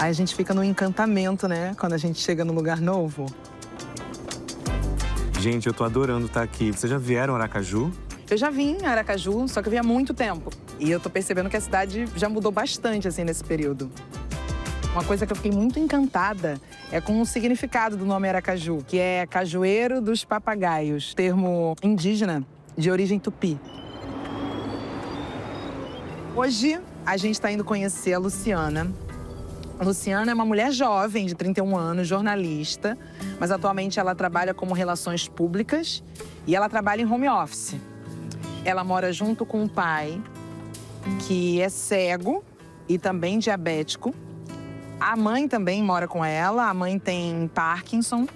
Aí a gente fica no encantamento, né? Quando a gente chega num lugar novo. Gente, eu tô adorando estar aqui. Vocês já vieram a Aracaju? Eu já vim em Aracaju, só que eu vim há muito tempo. E eu tô percebendo que a cidade já mudou bastante, assim, nesse período. Uma coisa que eu fiquei muito encantada é com o significado do nome Aracaju, que é Cajueiro dos Papagaios, termo indígena de origem tupi. Hoje, a gente está indo conhecer a Luciana. A Luciana é uma mulher jovem, de 31 anos, jornalista, mas atualmente ela trabalha como relações públicas e ela trabalha em home office. Ela mora junto com o pai, que é cego e também diabético. A mãe também mora com ela, a mãe tem Parkinson.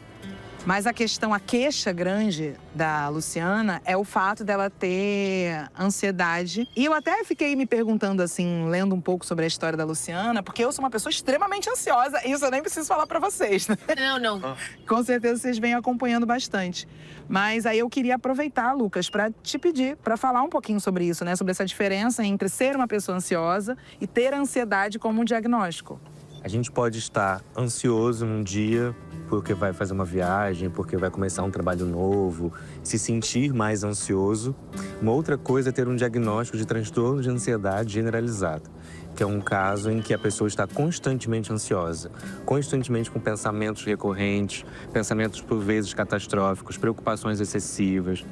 Mas a queixa grande da Luciana é o fato dela ter ansiedade. E eu até fiquei me perguntando, assim, lendo um pouco sobre a história da Luciana, porque eu sou uma pessoa extremamente ansiosa. Isso eu nem preciso falar pra vocês, né? Não. Com certeza vocês vêm acompanhando bastante. Mas aí eu queria aproveitar, Lucas, pra te pedir pra falar um pouquinho sobre isso, né? Sobre essa diferença entre ser uma pessoa ansiosa e ter ansiedade como um diagnóstico. A gente pode estar ansioso num dia porque vai fazer uma viagem, porque vai começar um trabalho novo, se sentir mais ansioso. Uma outra coisa é ter um diagnóstico de transtorno de ansiedade generalizado, que é um caso em que a pessoa está constantemente ansiosa, constantemente com pensamentos recorrentes, pensamentos por vezes catastróficos, preocupações excessivas.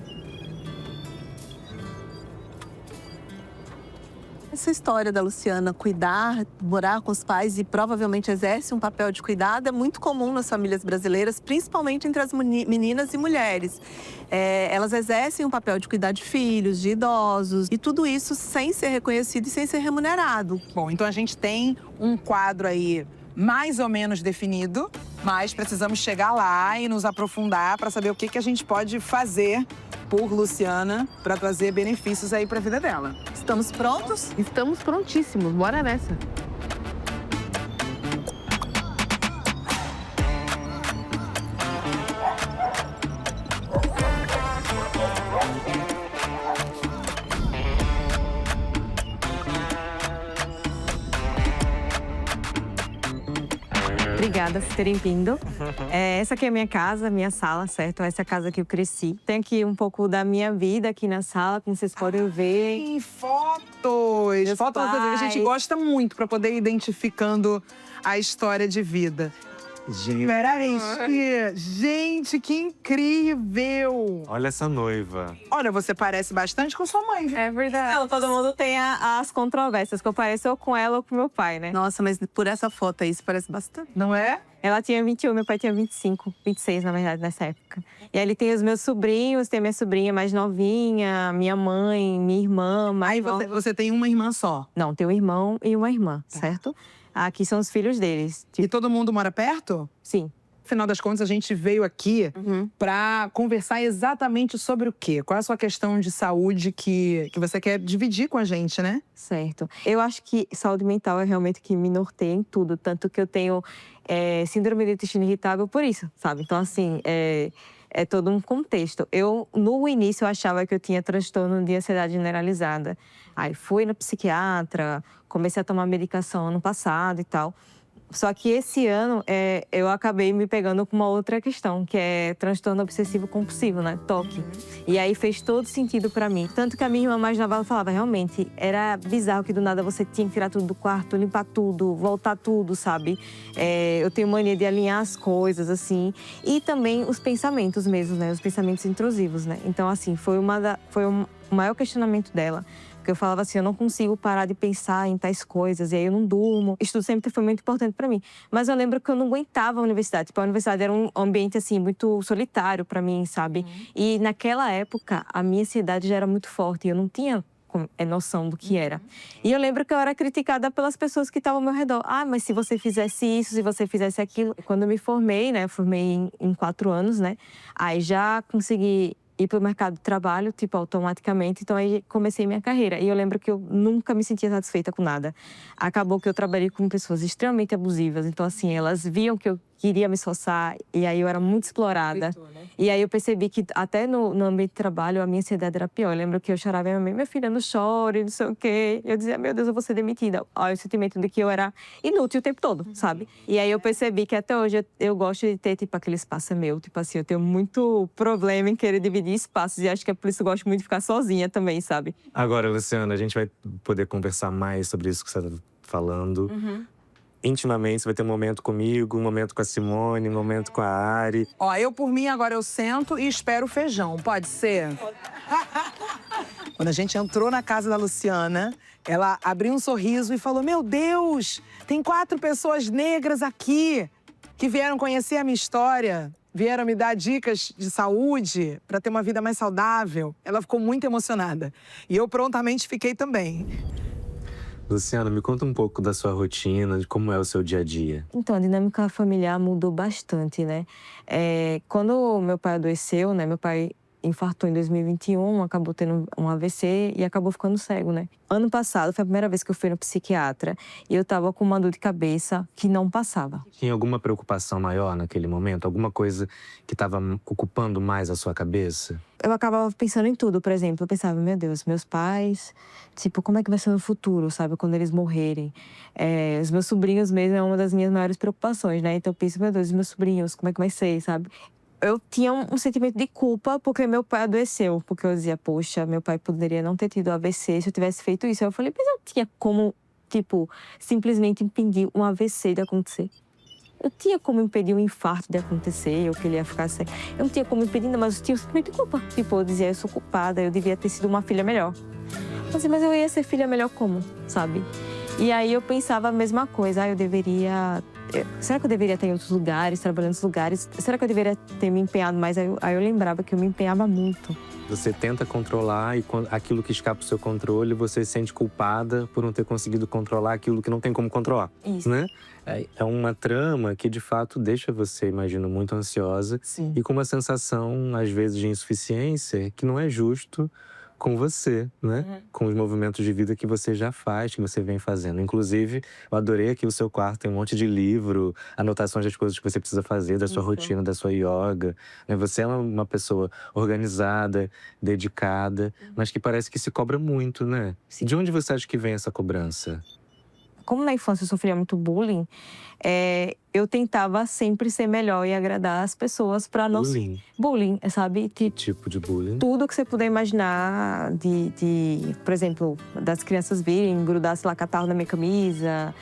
Essa história da Luciana cuidar, morar com os pais e provavelmente exerce um papel de cuidado é muito comum nas famílias brasileiras, principalmente entre as meninas e mulheres. Elas exercem um papel de cuidar de filhos, de idosos, e tudo isso sem ser reconhecido e sem ser remunerado. Bom, então a gente tem um quadro aí mais ou menos definido, mas precisamos chegar lá e nos aprofundar para saber o que a gente pode fazer por Luciana para trazer benefícios aí para a vida dela. Estamos prontos? Estamos prontíssimos, bora nessa. Obrigada por terem vindo. Essa aqui é a minha casa, minha sala, certo? Essa é a casa que eu cresci. Tem aqui um pouco da minha vida aqui na sala, como vocês podem ver. Ai, fotos! Meus Fotos que a gente pais. gosta muito para poder ir identificando a história de vida. Gente, que incrível! Olha essa noiva. Olha, você parece bastante com sua mãe, viu? É verdade. Não, todo mundo tem as controvérsias, que eu pareço ou com ela ou com meu pai, né? Nossa, mas por essa foto aí, isso parece bastante. Não é? Ela tinha 21, meu pai tinha 25, 26, na verdade, nessa época. E aí ele tem os meus sobrinhos, tem minha sobrinha mais novinha, minha mãe, minha irmã, Aí mais você tem uma irmã só. Não, tem um irmão e uma irmã, certo? Aqui são os filhos deles. E todo mundo mora perto? Sim. Afinal das contas, a gente veio aqui para conversar exatamente sobre o quê? Qual é a sua questão de saúde que você quer dividir com a gente, né? Certo. Eu acho que saúde mental é realmente o que me norteia em tudo. Tanto que eu tenho síndrome de intestino irritável por isso, sabe? Então, assim, é todo um contexto. No início, eu achava que eu tinha transtorno de ansiedade generalizada. Aí fui na psiquiatra, comecei a tomar medicação ano passado e tal. Só que esse ano eu acabei me pegando com uma outra questão, que é transtorno obsessivo compulsivo, né? TOC. E aí fez todo sentido pra mim. Tanto que a minha irmã mais nova ela falava, realmente, era bizarro que do nada você tinha que tirar tudo do quarto, limpar tudo, voltar tudo, sabe? Eu tenho mania de alinhar as coisas, assim. E também os pensamentos mesmo, né? Os pensamentos intrusivos, né? Então, assim, foi o maior questionamento dela. Porque eu falava assim, eu não consigo parar de pensar em tais coisas, e aí eu não durmo. Estudo sempre foi muito importante para mim. Mas eu lembro que eu não aguentava a universidade. Tipo, a universidade era um ambiente, assim, muito solitário para mim, sabe? E naquela época, a minha ansiedade já era muito forte, e eu não tinha noção do que era. E eu lembro que eu era criticada pelas pessoas que estavam ao meu redor. Ah, mas se você fizesse isso, se você fizesse aquilo. Quando eu me formei, né? Eu formei em 4 anos, né? Aí já consegui ir para o mercado de trabalho, tipo, automaticamente. Então, aí comecei minha carreira. E eu lembro que eu nunca me sentia satisfeita com nada. Acabou que eu trabalhei com pessoas extremamente abusivas. Então, assim, elas viam que eu queria me esforçar, e aí eu era muito explorada. E aí eu percebi que até no ambiente de trabalho a minha ansiedade era pior. Eu lembro que eu chorava e minha mãe, minha filha, não chore, não sei o quê. Eu dizia, meu Deus, eu vou ser demitida. Olha, o sentimento de que eu era inútil o tempo todo, sabe? E aí eu percebi que até hoje eu gosto de ter, tipo, aquele espaço é meu. Tipo assim, eu tenho muito problema em querer dividir espaços e acho que é por isso que eu gosto muito de ficar sozinha também, sabe? Agora, Luciana, a gente vai poder conversar mais sobre isso que você está falando. Intimamente, você vai ter um momento comigo, um momento com a Simone, um momento com a Ari. Ó, eu por mim agora eu sento e espero o feijão, pode ser? Quando a gente entrou na casa da Luciana, ela abriu um sorriso e falou: meu Deus, tem 4 pessoas negras aqui que vieram conhecer a minha história. Vieram me dar dicas de saúde para ter uma vida mais saudável. Ela ficou muito emocionada. E eu prontamente fiquei também. Luciana, me conta um pouco da sua rotina, de como é o seu dia a dia. Então, a dinâmica familiar mudou bastante, né? Quando meu pai adoeceu, né? Meu pai infartou em 2021, acabou tendo um AVC e acabou ficando cego, né? Ano passado foi a primeira vez que eu fui no psiquiatra e eu tava com uma dor de cabeça que não passava. Tinha alguma preocupação maior naquele momento? Alguma coisa que estava ocupando mais a sua cabeça? Eu acabava pensando em tudo, por exemplo. Eu pensava, meu Deus, meus pais, tipo, como é que vai ser no futuro, sabe? Quando eles morrerem. Os meus sobrinhos mesmo é uma das minhas maiores preocupações, né? Então eu penso, meu Deus, os meus sobrinhos, como é que vai ser, sabe? Eu tinha um sentimento de culpa porque meu pai adoeceu. Porque eu dizia, poxa, meu pai poderia não ter tido AVC se eu tivesse feito isso. Aí eu falei, mas eu tinha como, tipo, simplesmente impedir um AVC de acontecer. Eu tinha como impedir um infarto de acontecer, ou que ele ia ficar cego. Eu não tinha como impedir, mas eu tinha um sentimento de culpa. Tipo, eu dizia, eu sou culpada, eu devia ter sido uma filha melhor. Mas eu ia ser filha melhor como, sabe? E aí eu pensava a mesma coisa, eu deveria... Será que eu deveria estar em outros lugares, trabalhando em outros lugares? Será que eu deveria ter me empenhado mais? Aí eu lembrava que eu me empenhava muito. Você tenta controlar e aquilo que escapa do seu controle, você se sente culpada por não ter conseguido controlar aquilo que não tem como controlar. Isso. Né? É uma trama que, de fato, deixa você, imagino, muito ansiosa. Sim. E com uma sensação, às vezes, de insuficiência que não é justo com você, né? Com os movimentos de vida que você já faz, que você vem fazendo. Inclusive, eu adorei aqui o seu quarto, tem um monte de livro, anotações das coisas que você precisa fazer, da sua rotina, da sua yoga. Né? Você é uma pessoa organizada, dedicada, mas que parece que se cobra muito, né? Sim. De onde você acha que vem essa cobrança? Como na infância eu sofria muito bullying, eu tentava sempre ser melhor e agradar as pessoas para não... Bullying, sabe? Que tipo de bullying? Tudo que você puder imaginar por exemplo, das crianças virem, grudar, sei lá, catarro na minha camisa,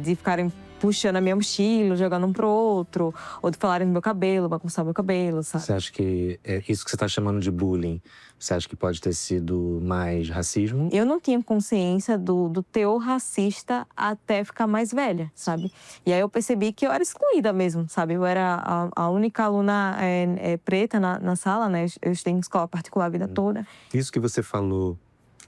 de ficarem puxando a minha mochila, jogando um pro outro, ou de falarem no meu cabelo, bagunçar meu cabelo, sabe? Você acha que isso que você está chamando de bullying, você acha que pode ter sido mais racismo? Eu não tinha consciência do teor racista até ficar mais velha, sabe? E aí eu percebi que eu era excluída mesmo, sabe? Eu era a única aluna preta na sala, né? Eu estudei em escola particular a vida toda. Isso que você falou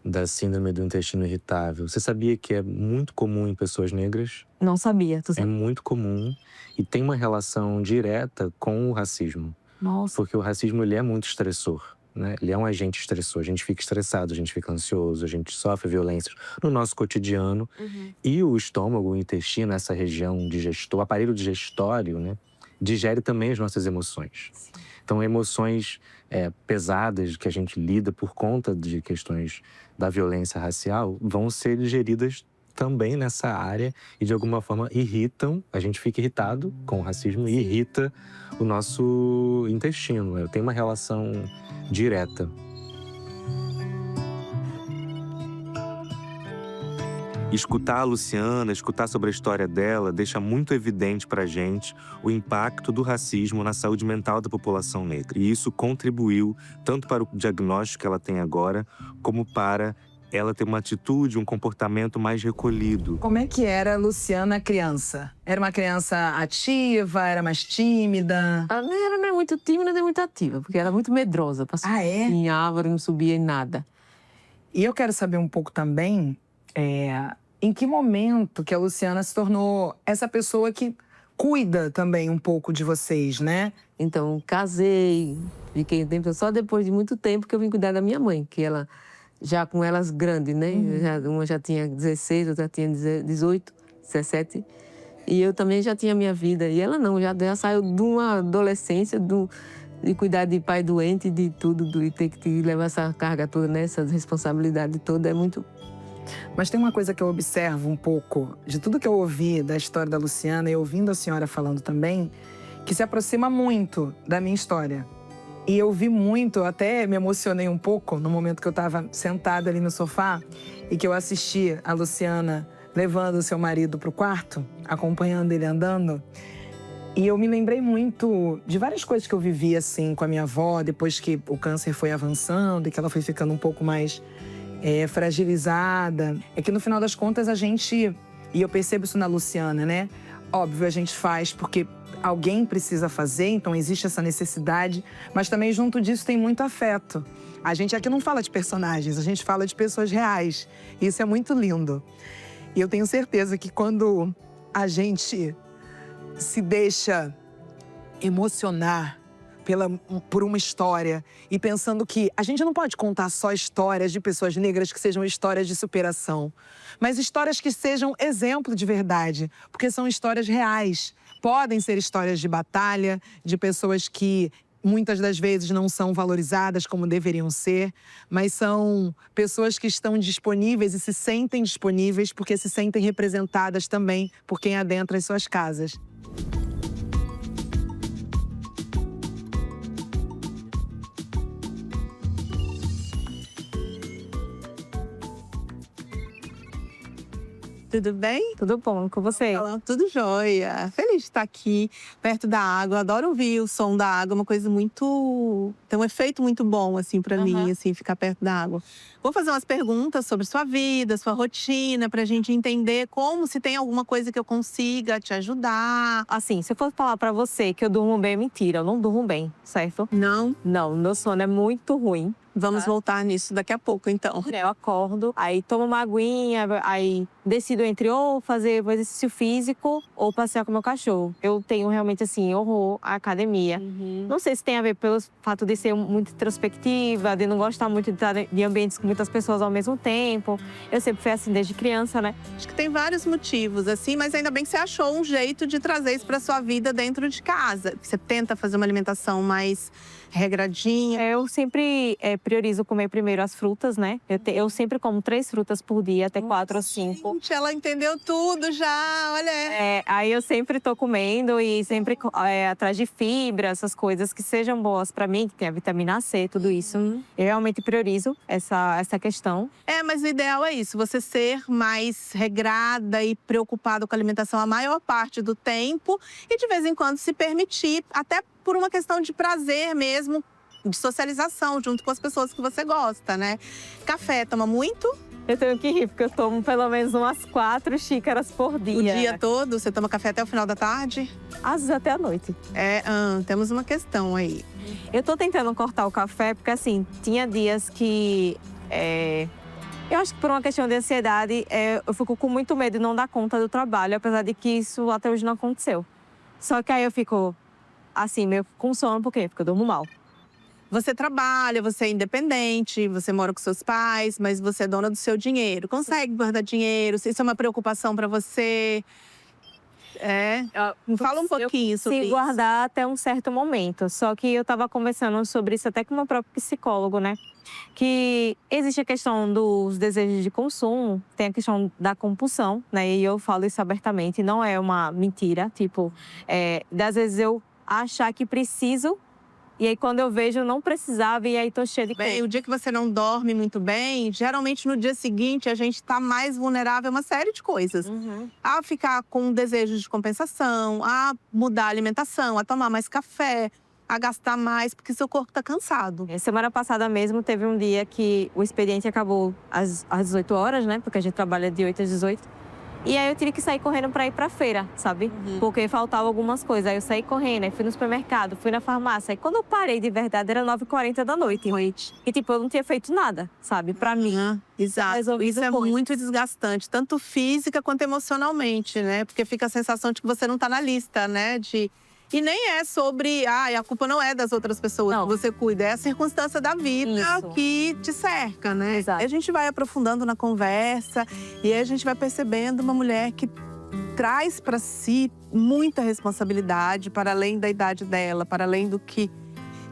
da síndrome do intestino irritável, você sabia que é muito comum em pessoas negras? Não sabia, tu É sabe? muito comum e tem uma relação direta com o racismo. Nossa. Porque o racismo, ele é muito estressor, né? Ele é um agente estressor. A gente fica estressado, a gente fica ansioso, a gente sofre violências no nosso cotidiano. E o estômago, o intestino, essa região digestor, o aparelho digestório, né? Digere também as nossas emoções. Sim. Então, emoções pesadas que a gente lida por conta de questões da violência racial vão ser digeridas também nessa área e, de alguma forma, irritam. A gente fica irritado com o racismo e irrita o nosso intestino. Tem uma relação direta. Escutar a Luciana, escutar sobre a história dela, deixa muito evidente pra gente o impacto do racismo na saúde mental da população negra. E isso contribuiu tanto para o diagnóstico que ela tem agora, como para ela ter uma atitude, um comportamento mais recolhido. Como é que era a Luciana criança? Era uma criança ativa, era mais tímida? Ela não é muito tímida nem muito ativa, porque ela é muito medrosa. Pra subir em árvore, não subia em nada. E eu quero saber um pouco também, em que momento que a Luciana se tornou essa pessoa que cuida também um pouco de vocês, né? Então, casei, fiquei um tempo, só depois de muito tempo que eu vim cuidar da minha mãe, que ela, já com elas grandes, né? Uma já tinha 16, outra tinha 18, 17. E eu também já tinha minha vida. E ela não, já saiu de uma adolescência, de cuidar de pai doente, de tudo, e ter que levar essa carga toda, né? Essa responsabilidade toda é muito... Mas tem uma coisa que eu observo um pouco, de tudo que eu ouvi da história da Luciana e ouvindo a senhora falando também, que se aproxima muito da minha história. E eu vi muito, até me emocionei um pouco no momento que eu estava sentada ali no sofá e que eu assisti a Luciana levando o seu marido para o quarto, acompanhando ele andando. E eu me lembrei muito de várias coisas que eu vivi assim com a minha avó, depois que o câncer foi avançando e que ela foi ficando um pouco mais fragilizada. É que no final das contas a gente, e eu percebo isso na Luciana, né? Óbvio, a gente faz porque alguém precisa fazer, então existe essa necessidade, mas também junto disso tem muito afeto. A gente aqui não fala de personagens, a gente fala de pessoas reais. E isso é muito lindo. E eu tenho certeza que quando a gente se deixa emocionar por uma história e pensando que a gente não pode contar só histórias de pessoas negras que sejam histórias de superação, mas histórias que sejam exemplo de verdade, porque são histórias reais. Podem ser histórias de batalha, de pessoas que muitas das vezes não são valorizadas como deveriam ser, mas são pessoas que estão disponíveis e se sentem disponíveis porque se sentem representadas também por quem adentra as suas casas. Tudo bem? Tudo bom com você? Olá, tudo jóia. Feliz de estar aqui, perto da água. Adoro ouvir o som da água, uma coisa muito... Tem um efeito muito bom, assim, pra mim, assim, ficar perto da água. Vou fazer umas perguntas sobre sua vida, sua rotina, pra gente entender como, se tem alguma coisa que eu consiga te ajudar. Assim, se eu for falar pra você que eu durmo bem, é mentira. Eu não durmo bem, certo? Não? Não, meu sono é muito ruim. Vamos voltar nisso daqui a pouco, então. Eu acordo, aí tomo uma aguinha, aí decido entre ou fazer um exercício físico ou passear com meu cachorro. Eu tenho realmente, assim, horror à academia. Não sei se tem a ver pelo fato de ser muito introspectiva, de não gostar muito de estar em ambientes com muitas pessoas ao mesmo tempo. Eu sempre fui assim desde criança, né? Acho que tem vários motivos, assim, mas ainda bem que você achou um jeito de trazer isso pra sua vida dentro de casa. Você tenta fazer uma alimentação mais regradinha. Eu sempre priorizo comer primeiro as frutas, né? Eu sempre como 3 frutas por dia, até 4 ou 5. Gente, ela entendeu tudo já, olha. Aí eu sempre tô comendo e sempre atrás de fibra, essas coisas que sejam boas pra mim, que tem a vitamina C, tudo isso. Eu realmente priorizo essa questão. Mas o ideal é isso, você ser mais regrada e preocupada com a alimentação a maior parte do tempo e de vez em quando se permitir, até por uma questão de prazer mesmo, de socialização junto com as pessoas que você gosta, né? Café, toma muito? Eu tenho que rir, porque eu tomo pelo menos umas 4 xícaras por dia. O dia todo? Você toma café até o final da tarde? Às vezes até a noite. Temos uma questão aí. Eu tô tentando cortar o café, porque assim, tinha dias que… eu acho que por uma questão de ansiedade, eu fico com muito medo de não dar conta do trabalho, apesar de que isso até hoje não aconteceu. Só que aí eu fico, assim, meio com sono, por quê? Porque eu durmo mal. Você trabalha, você é independente, você mora com seus pais, mas você é dona do seu dinheiro. Consegue guardar dinheiro? Isso é uma preocupação para você? Fala um pouquinho sobre isso. Se guardar até um certo momento. Só que eu estava conversando sobre isso até com o meu próprio psicólogo, né? Que existe a questão dos desejos de consumo, tem a questão da compulsão, né? E eu falo isso abertamente, não é uma mentira. Tipo, às vezes eu achar que preciso, e aí quando eu vejo eu não precisava, e aí tô cheia de culpa. O dia que você não dorme muito bem, geralmente no dia seguinte a gente tá mais vulnerável a uma série de coisas. A ficar com um desejo de compensação, a mudar a alimentação, a tomar mais café, a gastar mais, porque seu corpo tá cansado. Semana passada mesmo teve um dia que o expediente acabou às 18 horas, né? Porque a gente trabalha de 8 às 18. E aí eu tive que sair correndo pra ir pra feira, sabe? Porque faltavam algumas coisas. Aí eu saí correndo, aí fui no supermercado, fui na farmácia. Aí quando eu parei de verdade, era 9h40 da noite. E tipo, eu não tinha feito nada, sabe? Pra mim. Exato. Isso é muito desgastante, tanto física quanto emocionalmente, né? Porque fica a sensação de que você não tá na lista, né? E nem é sobre, a culpa não é das outras pessoas que você cuida, é a circunstância da vida que te cerca, né? Exato. A gente vai aprofundando na conversa e aí a gente vai percebendo uma mulher que traz para si muita responsabilidade para além da idade dela, para além do que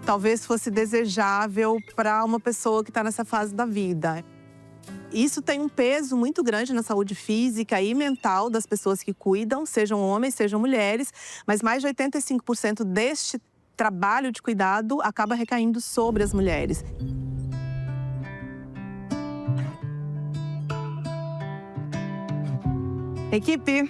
talvez fosse desejável para uma pessoa que está nessa fase da vida. Isso tem um peso muito grande na saúde física e mental das pessoas que cuidam, sejam homens, sejam mulheres, mas mais de 85% deste trabalho de cuidado acaba recaindo sobre as mulheres. Equipe,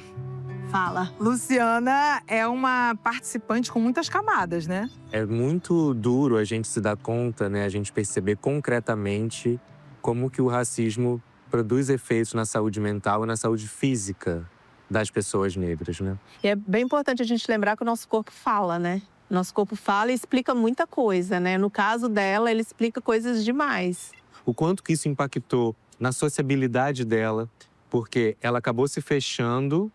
Fala. Luciana é uma participante com muitas camadas, né? É muito duro a gente se dar conta, né? A gente perceber concretamente como que o racismo produz efeitos na saúde mental e na saúde física das pessoas negras, né? E é bem importante a gente lembrar que o nosso corpo fala, né? Nosso corpo fala e explica muita coisa, né? No caso dela, ele explica coisas demais. O quanto que isso impactou na sociabilidade dela, porque ela acabou se fechando,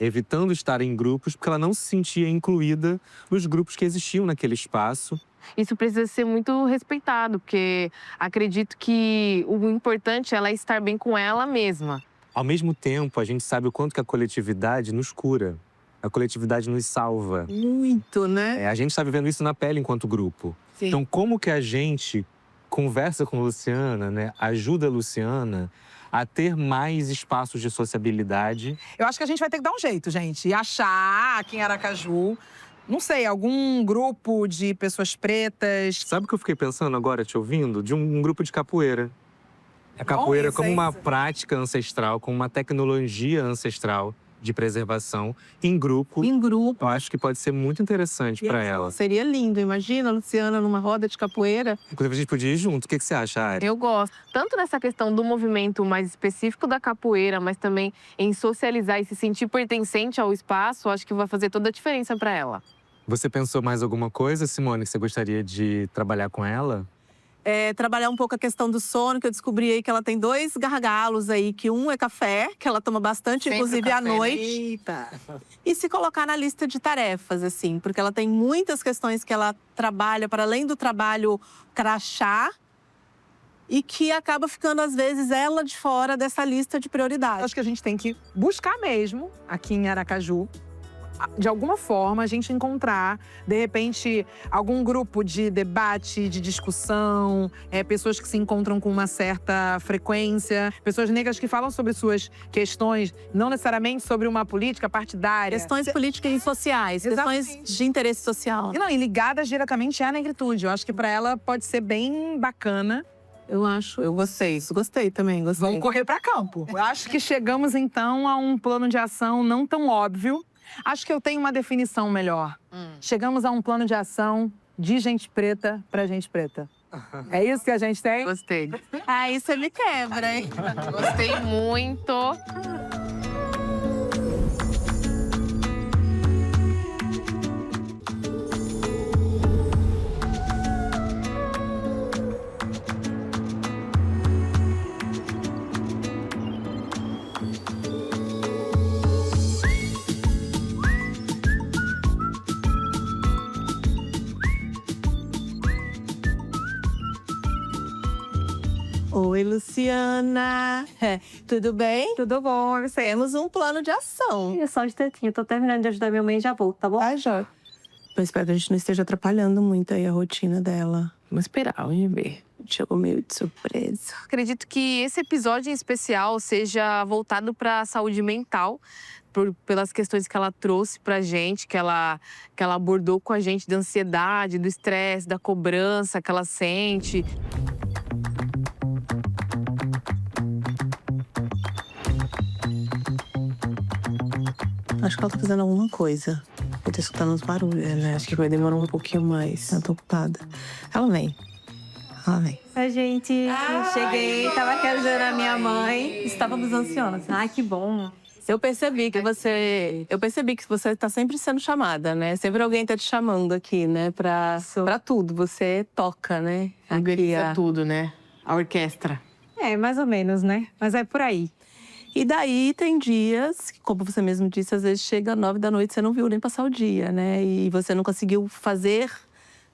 evitando estar em grupos, porque ela não se sentia incluída nos grupos que existiam naquele espaço. Isso precisa ser muito respeitado, porque acredito que o importante é ela estar bem com ela mesma. Ao mesmo tempo, a gente sabe o quanto que a coletividade nos cura. A coletividade nos salva. Muito, né? A gente está vivendo isso na pele enquanto grupo. Sim. Então, como que a gente conversa com a Luciana, né? Ajuda a Luciana a ter mais espaços de sociabilidade. Eu acho que a gente vai ter que dar um jeito, gente. E achar aqui em Aracaju, não sei, algum grupo de pessoas pretas. Sabe o que eu fiquei pensando agora, te ouvindo? De um grupo de capoeira. A capoeira isso, como é uma isso. prática ancestral, como uma tecnologia ancestral de preservação em grupo. Em grupo. Eu acho que pode ser muito interessante para ela. Seria lindo. Imagina a Luciana numa roda de capoeira. Inclusive, a gente podia ir junto. O que você acha, Ari? Eu gosto. Tanto nessa questão do movimento mais específico da capoeira, mas também em socializar e se sentir pertencente ao espaço, acho que vai fazer toda a diferença para ela. Você pensou mais alguma coisa, Simone, que você gostaria de trabalhar com ela? Trabalhar um pouco a questão do sono, que eu descobri aí que ela tem 2 gargalos aí, que um é café, que ela toma bastante, inclusive à noite. Eita! E se colocar na lista de tarefas, assim, porque ela tem muitas questões que ela trabalha, para além do trabalho crachá, e que acaba ficando, às vezes, ela de fora dessa lista de prioridades. Acho que a gente tem que buscar mesmo, aqui em Aracaju, de alguma forma, a gente encontrar, de repente, algum grupo de debate, de discussão, pessoas que se encontram com uma certa frequência, pessoas negras que falam sobre suas questões, não necessariamente sobre uma política partidária. Questões políticas e sociais, Exatamente. questões de interesse social. E ligadas diretamente à negritude. Eu acho que para ela pode ser bem bacana. Eu gostei também, gostei. Vamos correr para campo. Eu acho que chegamos, então, a um plano de ação não tão óbvio. Acho que eu tenho uma definição melhor. Chegamos a um plano de ação de gente preta para gente preta. É isso que a gente tem? Gostei. Aí você me quebra, hein? Gostei muito. Oi, Luciana. Tudo bem? Tudo bom, você? Temos um plano de ação. Só um instantinho, tô terminando de ajudar minha mãe e já volto, tá bom? Tá, já. Eu espero que a gente não esteja atrapalhando muito aí a rotina dela. Vamos esperar, vamos ver. Chegou meio de surpresa. Acredito que esse episódio em especial seja voltado para a saúde mental, pelas questões que ela trouxe pra gente, que ela abordou com a gente, da ansiedade, do estresse, da cobrança que ela sente. Acho que ela tá fazendo alguma coisa. Eu tô escutando uns barulhos. né? Acho que vai demorar um pouquinho mais. Eu tô ocupada. Ela vem. Ela vem. Oi, gente. Cheguei, tava aqui ajudando a minha mãe. Estávamos ansiosas. Ai, que bom. Eu percebi que você tá sempre sendo chamada, né? Sempre alguém tá te chamando aqui, né? Pra tudo. Você toca, né? Organiza tudo, né? A orquestra. Mais ou menos, né? Mas é por aí. E daí tem dias, que, como você mesmo disse, às vezes chega às 9 da noite, você não viu nem passar o dia, né? E você não conseguiu fazer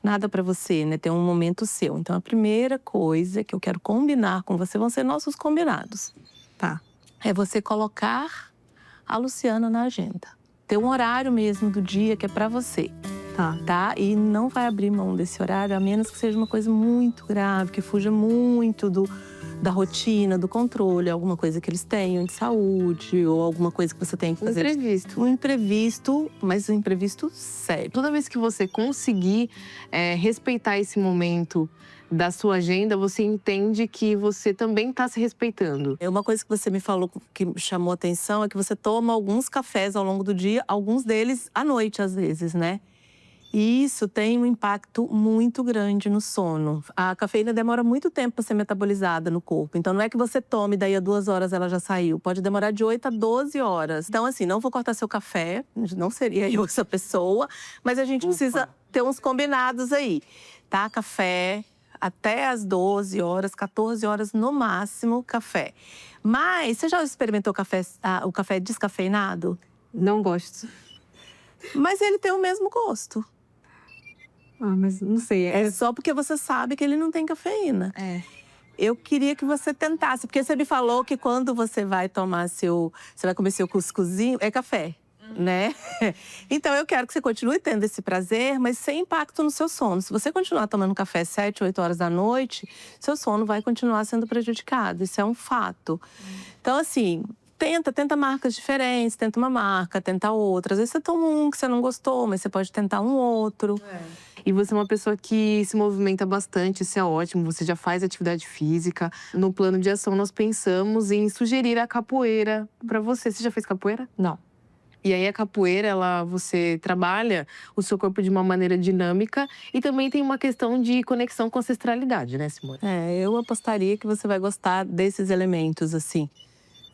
nada pra você, né? Ter um momento seu. Então a primeira coisa que eu quero combinar com você vão ser nossos combinados. Tá. É você colocar a Luciana na agenda. Ter um horário mesmo do dia que é para você. Tá? E não vai abrir mão desse horário, a menos que seja uma coisa muito grave, que fuja muito da rotina, do controle, alguma coisa que eles tenham de saúde, ou alguma coisa que você tem que fazer. Um imprevisto. Um imprevisto, mas um imprevisto sério. Toda vez que você conseguir respeitar esse momento da sua agenda, você entende que você também está se respeitando. Uma coisa que você me falou que chamou atenção é que você toma alguns cafés ao longo do dia, alguns deles à noite, às vezes, né? E isso tem um impacto muito grande no sono. A cafeína demora muito tempo para ser metabolizada no corpo. Então, não é que você tome, daí a 2 horas ela já saiu. Pode demorar de 8 a 12 horas. Então, assim, não vou cortar seu café. Não seria eu essa pessoa. Mas a gente precisa ter uns combinados aí, tá? Café até as 12 horas, 14 horas no máximo, café. Mas, você já experimentou o café descafeinado? Não gosto. Mas ele tem o mesmo gosto. Mas não sei. É só porque você sabe que ele não tem cafeína. Eu queria que você tentasse, porque você me falou que quando você vai tomar você vai comer seu cuscuzinho, é café, né? Então eu quero que você continue tendo esse prazer, mas sem impacto no seu sono. Se você continuar tomando café 7, 8 horas da noite, seu sono vai continuar sendo prejudicado. Isso é um fato. Então, assim, tenta marcas diferentes, tenta uma marca, tenta outra. Às vezes você toma um que você não gostou, mas você pode tentar um outro. E você é uma pessoa que se movimenta bastante, isso é ótimo. Você já faz atividade física. No plano de ação, nós pensamos em sugerir a capoeira para você. Você já fez capoeira? Não. E aí a capoeira, você trabalha o seu corpo de uma maneira dinâmica e também tem uma questão de conexão com a ancestralidade, né, Simone? Eu apostaria que você vai gostar desses elementos, assim.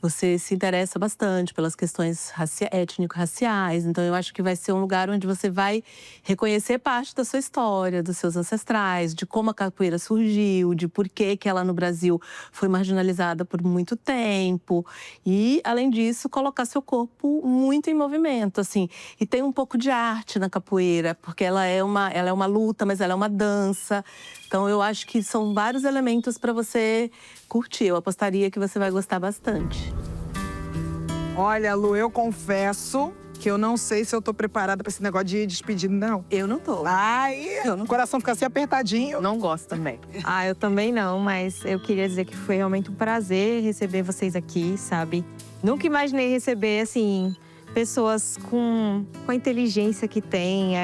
Você se interessa bastante pelas questões étnico-raciais. Então, eu acho que vai ser um lugar onde você vai reconhecer parte da sua história, dos seus ancestrais, de como a capoeira surgiu, de por que ela no Brasil foi marginalizada por muito tempo. E, além disso, colocar seu corpo muito em movimento, assim. E tem um pouco de arte na capoeira, porque ela é uma luta, mas ela é uma dança. Então, eu acho que são vários elementos para você curtir. Eu apostaria que você vai gostar bastante. Olha, Lu, eu confesso que eu não sei se eu tô preparada para esse negócio de despedida, não. Eu não tô. Ai, o coração fica assim apertadinho. Não gosto também. Eu também não, mas eu queria dizer que foi realmente um prazer receber vocês aqui, sabe? Nunca imaginei receber, assim, pessoas com a inteligência que tem,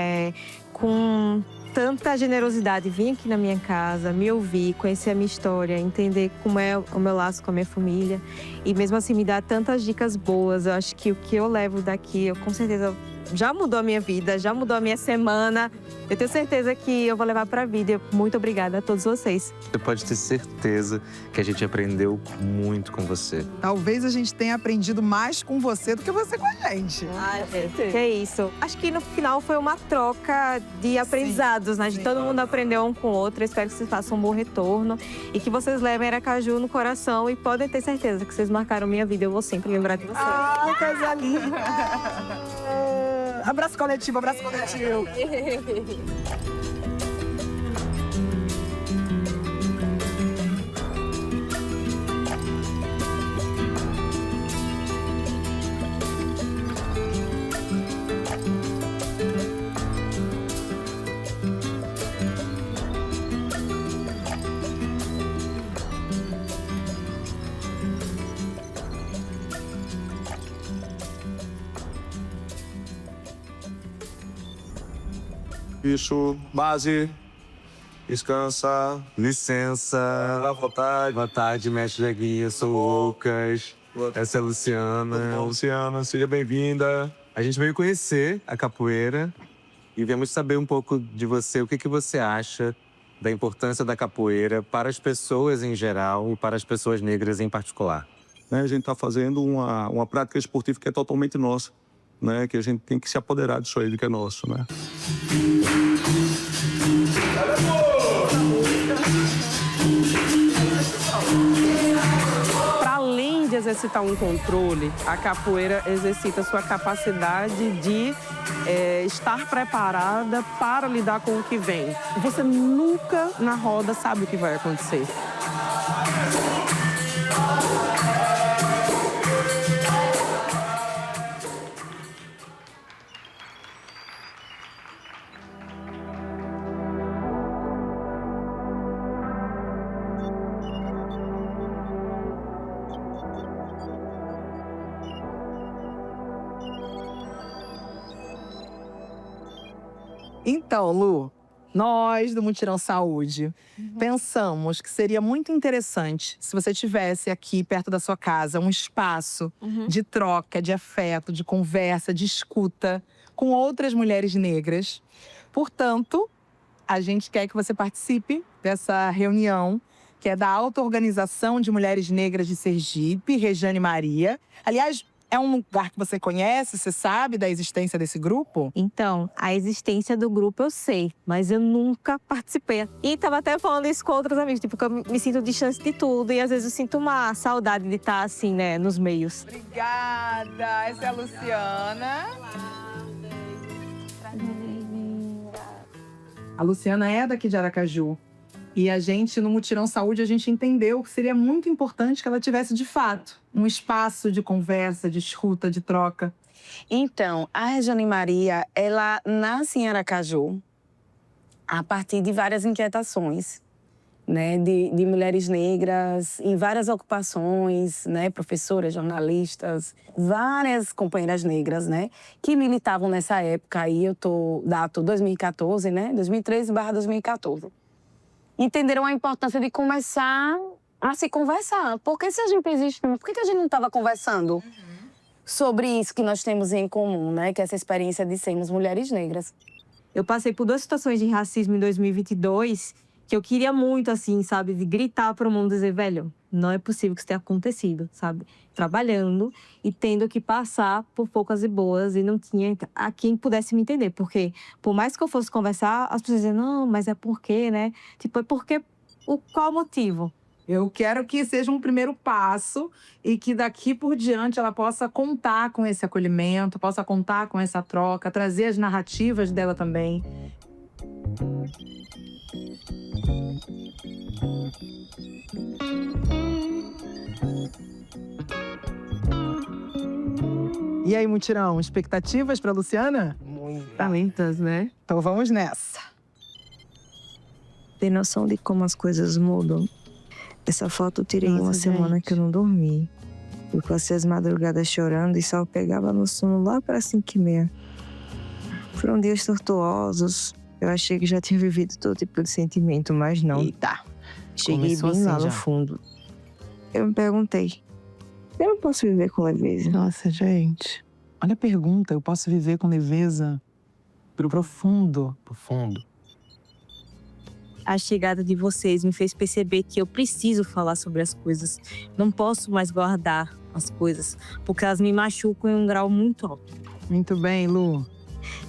com tanta generosidade, vir aqui na minha casa, me ouvir, conhecer a minha história, entender como é o meu laço com a minha família e mesmo assim me dar tantas dicas boas. Eu acho que o que eu levo daqui, com certeza já mudou a minha vida, já mudou a minha semana. Eu tenho certeza que eu vou levar pra vida. Muito obrigada a todos vocês. Você pode ter certeza que a gente aprendeu muito com você. Talvez a gente tenha aprendido mais com você do que você com a gente. Que é isso. Acho que no final foi uma troca de aprendizados, né? De todo mundo aprendeu um com o outro. Eu espero que vocês façam um bom retorno e que vocês levem Aracaju no coração e podem ter certeza que vocês marcaram minha vida. Eu vou sempre lembrar de vocês. Coisa linda! Abraço coletivo, abraço coletivo. Isso, base, descansa. Licença. À vontade. Boa tarde, mestre Jeguinha. Eu sou o Lucas. Essa é a Luciana. Luciana, seja bem-vinda. A gente veio conhecer a capoeira e viemos saber um pouco de você. O que você acha da importância da capoeira para as pessoas em geral e para as pessoas negras em particular? A gente está fazendo uma prática esportiva que é totalmente nossa, né? Que a gente tem que se apoderar disso aí, do que é nosso, né? Para além de exercitar um controle, a capoeira exercita sua capacidade de estar preparada para lidar com o que vem. Você nunca na roda sabe o que vai acontecer. Então, Lu, nós do Mutirão Saúde pensamos que seria muito interessante se você tivesse aqui perto da sua casa um espaço de troca, de afeto, de conversa, de escuta com outras mulheres negras. Portanto, a gente quer que você participe dessa reunião, que é da Auto-Organização de Mulheres Negras de Sergipe, Rejane Maria. Aliás, é um lugar que você conhece, você sabe da existência desse grupo? Então, a existência do grupo eu sei, mas eu nunca participei. E tava até falando isso com outros amigos, tipo, que eu me sinto distante de tudo. E às vezes eu sinto uma saudade de estar assim, né, nos meios. Obrigada! Essa é a Luciana. A Luciana é daqui de Aracaju. E a gente, no Mutirão Saúde, a gente entendeu que seria muito importante que ela tivesse, de fato, um espaço de conversa, de escuta, de troca. Então, a Rejane Maria, ela nasce em Aracaju a partir de várias inquietações, né, de mulheres negras em várias ocupações, né, professoras, jornalistas, várias companheiras negras, né, que militavam nessa época. Aí eu dato 2014, né, 2013/2014. Entenderam a importância de começar a se conversar. Porque se a gente existe, por que a gente não estava conversando sobre isso que nós temos em comum, né? Que é essa experiência de sermos mulheres negras. Eu passei por 2 situações de racismo em 2022 que eu queria muito, assim, sabe, de gritar para o mundo, dizer, velho, não é possível que isso tenha acontecido, sabe? Trabalhando e tendo que passar por poucas e boas e não tinha a quem pudesse me entender. Porque, por mais que eu fosse conversar, as pessoas diziam, não, mas é porque, né? Tipo, é porque, qual o motivo? Eu quero que seja um primeiro passo e que daqui por diante ela possa contar com esse acolhimento, possa contar com essa troca, trazer as narrativas dela também. E aí, Mutirão, expectativas para Luciana? Talentas, né? Então vamos nessa. Tem noção de como as coisas mudam? Essa foto eu tirei Nossa, uma semana gente. que eu não dormi. Eu passei as madrugadas chorando e só pegava no sono lá para 5h30. Foram dias tortuosos. Eu achei que já tinha vivido todo tipo de sentimento, mas não. Eita. Cheguei começou bem assim lá já. no fundo. Eu me perguntei, eu não posso viver com leveza? Nossa, gente. Olha a pergunta, eu posso viver com leveza? Profundo. Profundo. A chegada de vocês me fez perceber que eu preciso falar sobre as coisas. Não posso mais guardar as coisas, porque elas me machucam em um grau muito alto. Muito bem, Lu.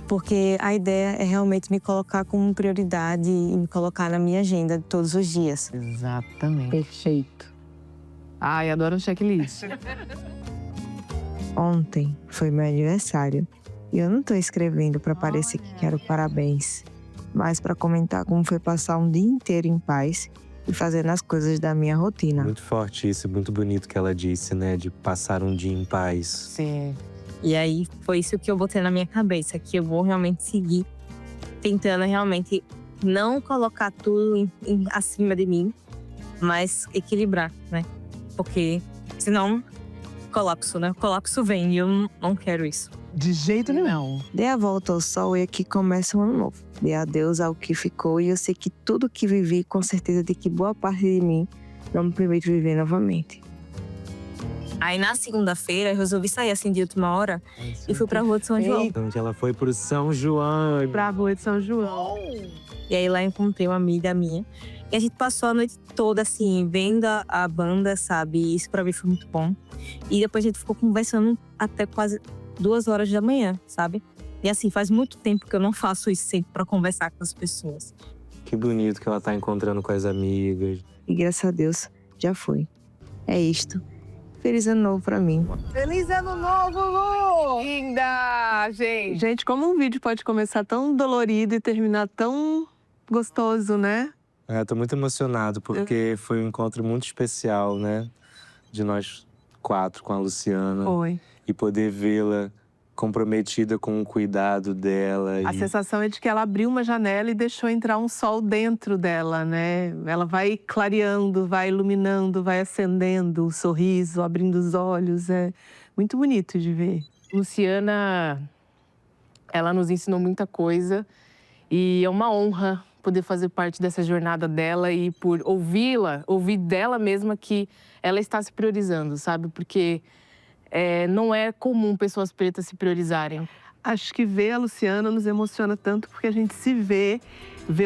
Porque a ideia é realmente me colocar como prioridade e me colocar na minha agenda de todos os dias. Exatamente. Perfeito. Ai, adoro um checklist. Ontem foi meu aniversário e eu não tô escrevendo para parecer que quero parabéns, mas para comentar como foi passar um dia inteiro em paz e fazendo as coisas da minha rotina. Muito forte isso, muito bonito que ela disse, né? De passar um dia em paz. Sim. E aí foi isso que eu botei na minha cabeça, que eu vou realmente seguir tentando realmente não colocar tudo acima de mim, mas equilibrar, né? Porque senão colapso, né? O colapso vem e eu não quero isso. De jeito nenhum. Dê a volta ao sol e aqui começa um ano novo. Dê adeus ao que ficou e eu sei que tudo que vivi, com certeza de que boa parte de mim não me permite viver novamente. Aí na segunda-feira eu resolvi sair assim de última hora e fui pra Rua de São João. Então ela foi pro São João. Pra Rua de São João. E aí lá eu encontrei uma amiga minha. E a gente passou a noite toda, assim, vendo a banda, sabe? E isso pra mim foi muito bom. E depois a gente ficou conversando até quase 2 horas da manhã, sabe? E assim, faz muito tempo que eu não faço isso sempre pra conversar com as pessoas. Que bonito que ela tá encontrando com as amigas. E graças a Deus, já foi. É isto. Feliz ano novo pra mim. Feliz ano novo, Lu! Linda, gente. Gente, como um vídeo pode começar tão dolorido e terminar tão gostoso, né? Tô muito emocionado, porque foi um encontro muito especial, né? De nós 4 com a Luciana. Foi. E poder vê-la comprometida com o cuidado dela. A sensação é de que ela abriu uma janela e deixou entrar um sol dentro dela, né? Ela vai clareando, vai iluminando, vai acendendo o sorriso, abrindo os olhos. É muito bonito de ver. Luciana, ela nos ensinou muita coisa. E é uma honra poder fazer parte dessa jornada dela e por ouvir dela mesma que ela está se priorizando, sabe? Porque não é comum pessoas pretas se priorizarem. Acho que ver a Luciana nos emociona tanto porque a gente se vê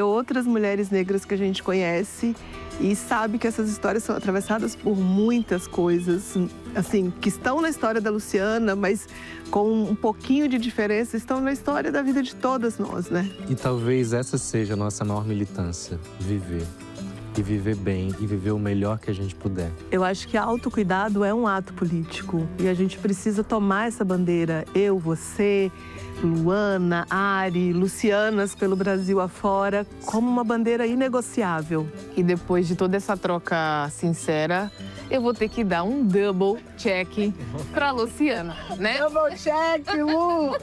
outras mulheres negras que a gente conhece e sabe que essas histórias são atravessadas por muitas coisas, assim, que estão na história da Luciana, mas com um pouquinho de diferença, estão na história da vida de todas nós, né? E talvez essa seja a nossa maior militância, viver. E viver bem, e viver o melhor que a gente puder. Eu acho que autocuidado é um ato político e a gente precisa tomar essa bandeira. Eu, você, Luana, Ari, Lucianas pelo Brasil afora, como uma bandeira inegociável. E depois de toda essa troca sincera, eu vou ter que dar um double check pra Luciana, né? Double check, Lu!